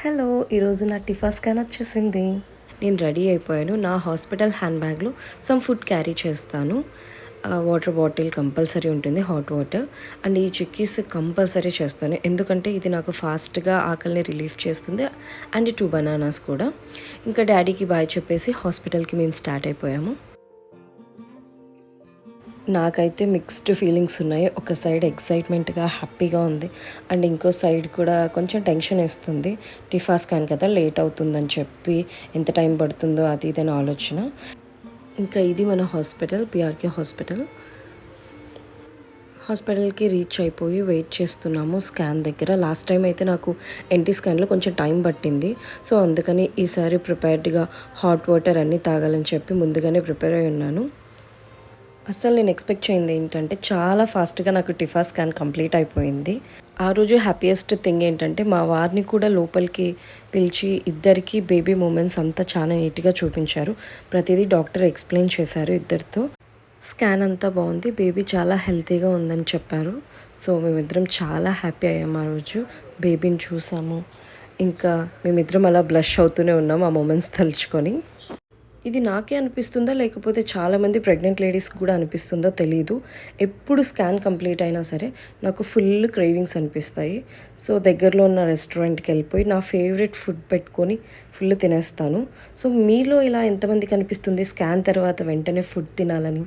Hello! ఈరోజు నా TIFFA scan వచ్చేసింది. నేను రెడీ అయిపోయాను. నా హాస్పిటల్ హ్యాండ్ బ్యాగ్‌లో సమ్ ఫుడ్ క్యారీ చేస్తాను. వాటర్ బాటిల్ కంపల్సరీ ఉంటుంది, హాట్ వాటర్. అండ్ ఈ చిక్కీస్ కంపల్సరీ చేస్తాను. ఎందుకంటే ఇది నాకు ఫాస్ట్‌గా ఆకలిని రిలీఫ్ చేస్తుంది. అండ్ 2 బనానాస్ కూడా. ఇంకా డ్యాడీకి బాయ్ చెప్పేసి హాస్పిటల్‌కి మేము స్టార్ట్ అయిపోయాము. నాకైతే మిక్స్డ్ ఫీలింగ్స్ ఉన్నాయి. ఒక సైడ్ ఎక్సైట్మెంట్‌గా, హ్యాపీగా ఉంది. అండ్ ఇంకో సైడ్ కూడా కొంచెం టెన్షన్ ఏస్తుంది. టిఫా స్కాన్ కదా, లేట్ అవుతుందని చెప్పి, ఎంత టైం పడుతుందో అది ఇది అని ఆలోచన. ఇంకా ఇది మన హాస్పిటల్, పిఆర్‌కే హాస్పిటల్. హాస్పిటల్‌కి రీచ్ అయిపోయి వెయిట్ చేస్తున్నాము స్కాన్ దగ్గర. లాస్ట్ టైం అయితే నాకు ఎన్‌టీ స్కాన్‌లో కొంచెం టైం పట్టింది. సో, అందుకని ఈసారి ప్రిపేర్డ్‌గా హాట్ వాటర్ అన్నీ తాగాలని చెప్పి ముందుగానే ప్రిపేర్ అయి ఉన్నాను. అస్సలు నేను ఎక్స్పెక్ట్ చేయింది ఏంటంటే చాలా ఫాస్ట్‌గా నాకు టిఫా స్కాన్ కంప్లీట్ అయిపోయింది. ఆ రోజు హ్యాపీయెస్ట్ థింగ్ ఏంటంటే మా వారిని కూడా లోపలికి పిలిచి ఇద్దరికీ బేబీ మూమెంట్స్ అంతా చాలా నీట్‌గా చూపించారు. ప్రతిదీ డాక్టర్ ఎక్స్‌ప్లెయిన్ చేశారు ఇద్దరితో. స్కాన్ అంతా బాగుంది. బేబీ చాలా హెల్తీగా ఉందని చెప్పారు. సో, మేమిద్దరం చాలా హ్యాపీ అయ్యాము ఆ రోజు. బేబీని చూసాము. ఇంకా మేమిద్దరం అలా బ్లష్ అవుతూనే ఉన్నాం ఆ మూమెంట్స్ తలుచుకొని. ఇది నాకే అనిపిస్తుందా లేకపోతే చాలామంది ప్రెగ్నెంట్ లేడీస్కి కూడా అనిపిస్తుందో తెలీదు. ఎప్పుడు స్కాన్ కంప్లీట్ అయినా సరే నాకు ఫుల్ క్రేవింగ్స్ అనిపిస్తాయి. సో, దగ్గరలో ఉన్న రెస్టారెంట్‌కి వెళ్ళిపోయి నా ఫేవరెట్ ఫుడ్ పెట్టుకొని ఫుల్ తినేస్తాను. సో, మీలో ఇలా ఎంతమందికి అనిపిస్తుంది స్కాన్ తర్వాత వెంటనే ఫుడ్ తినాలని?